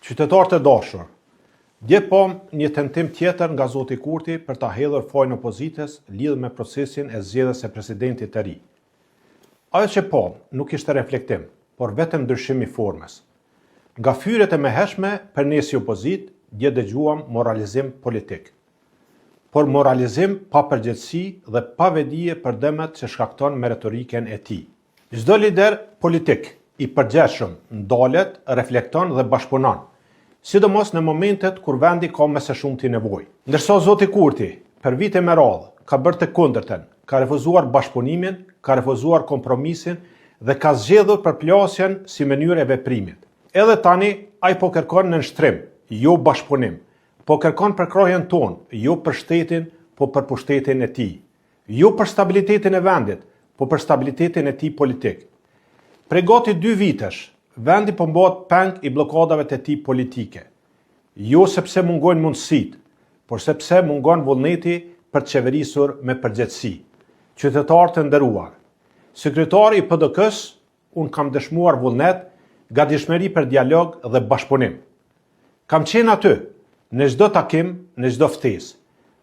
Qytetarët e dashur, dje pam një tentim tjetër nga Zoti Kurti për ta hedhur fajin opozitës lidhur me procesin e zgjedhjes së presidentit të ri. Ajo që pam nuk ishte reflektim, por vetëm ndryshim i formës. Nga fyret e mëhershme për ne si opozit, dje dëgjuam moralizim politik. Por moralizim pa përgjegjësi dhe pa vedije për dëmet që shkakton me retoriken e tij. Çdo lider politik i përgjithshëm ndalet, reflekton dhe bashkëpunon, sidomos në momentet kur vendi ka më së shumti nevojë. Ndërsa Zoti Kurti, për vite me radhë, ka bërë të kundërtën, ka refuzuar bashkëpunimin, ka refuzuar kompromisin dhe ka zgjedhur përplasjen si mënyrë e veprimit. Edhe tani ai po kërkon nënshtrim, jo bashkëpunim, po kërkon për krahjen tonë, jo për shtetin, po për pushtetin e tij, jo për stabilitetin e vendit, po për stabilitetin e tij politik. Prej gati 2 vitesh, vendi po bëhet peng i blokadave të tij politike. Jo sepse mungojnë mundësitë, por sepse mungon vullneti për të qeverisur me përgjegjësi. Qytetarët e nderuar, sekretari i PDK-s, unë kam dëshmuar vullnet, gatishmëri për dialog dhe bashkëpunim. Kam qenë aty, në çdo takim, në çdo ftesë,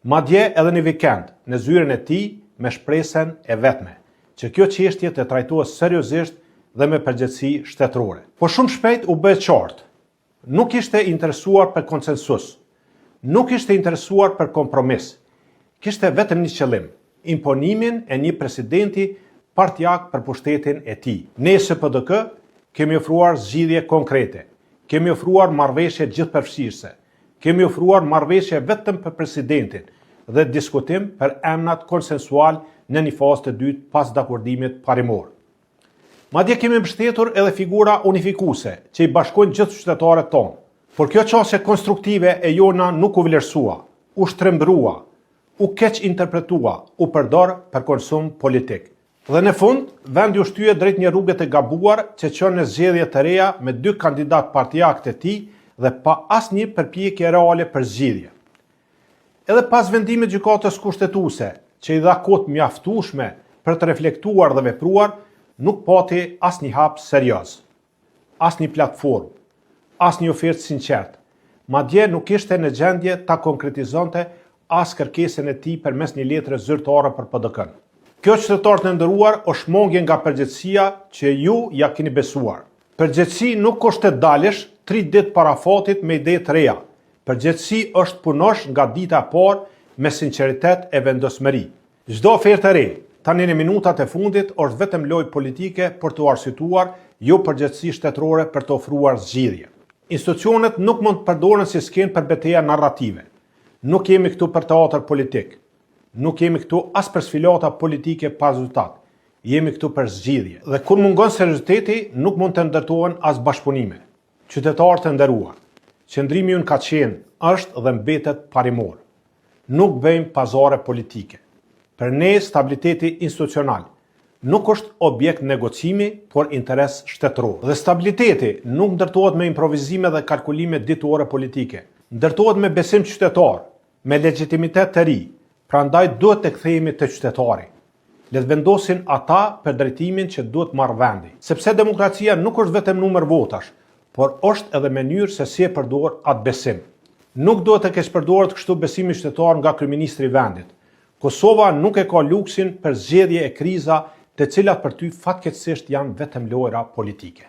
madje edhe në vikend, në zyrën e tij me shpresën e vetme, që kjo çështje të trajtohet seriozisht dhe me përgjegjësi shtetërore. Po shumë shpejt u bë qartë, nuk ishte interesuar për konsensus, nuk ishte interesuar për kompromis, kishte vetëm një qëllim, imponimin e një presidenti partijak për pushtetin e tij. Ne së PDK kemi ofruar zgjidhje konkrete, kemi ofruar marrëveshje gjithëpërfshirëse, kemi ofruar marrëveshje vetëm për presidentin dhe diskutim për emrat konsensual në një fazë të dytë pas dakordimit parimor. Madje kemi mbështetur edhe figura unifikuese që i bashkojnë gjithë qytetarët tonë. Por kjo qasje konstruktive e jona nuk u vlerësua, u shtrembërua, u keq interpretua, u përdor për konsum politik. Dhe në fund, vendi u shtyje drejt një rrugë të gabuar që çon në zgjedhje të reja me 2 kandidat partijak të tij dhe pa asnjë përpjekje reale për zgjidhje. Edhe pas vendimit gjykatës kushtetuese, që i dha kohë mjaftueshme për të reflektuar dhe vepruar, nuk pati asnjë hap serioz, asnjë platformë, asnjë ofertë sinqertë. Madje nuk ishte në gjendje ta konkretizonte as kërkesën e tij përmes një letre zyrtare për PDK-n. Kjo, qytetarët e nderuar, është mungje nga përgjegjësia që ju ja keni besuar. Përgjegjësi nuk është të dalësh 3 ditë para fatit me ide të reja. Përgjegjësi është punosh nga dita e parë me sinqeritet e vendosmëri. Çdo ofertë e re, tani në minutat e fundit, është vetëm lojë politike për të arsyetuar, jo përgjegjësi shtetërore për të ofruar zgjidhje. Institucionet nuk mund të përdoren si skenë për betejë narrative. Nuk jemi këtu për teatër politik. Nuk jemi këtu as për sfilata politike pa rezultat. Jemi këtu për zgjidhje. Dhe kur mungon serioziteti, nuk mund të ndërtohen as bashkëpunime. Qytetarët e nderuar, qëndrimi ynë ka qenë, është dhe mbetet parimor. Nuk bëjmë pazare politike. Për ne, stabiliteti institucional nuk është objekt negocimi, por interes shtetëror. Dhe stabiliteti nuk ndërtohet me improvizime dhe kalkulime ditore politike. Ndërtohet me besim qytetar, me legitimitet të ri. Prandaj duhet të kthehemi te qytetari. Le të vendosin ata për drejtimin që duhet marrë vendi. Sepse demokracia nuk është vetëm numër votash, por është edhe mënyrë se si e përdor atë besim. Nuk duhet të keq përdoret kështu besimi qytetar nga kryeministri i vendit. Kosova nuk e ka luksin për zgjedhje e kriza, të cilat për ty fatkeqësisht janë vetëm lojra politike.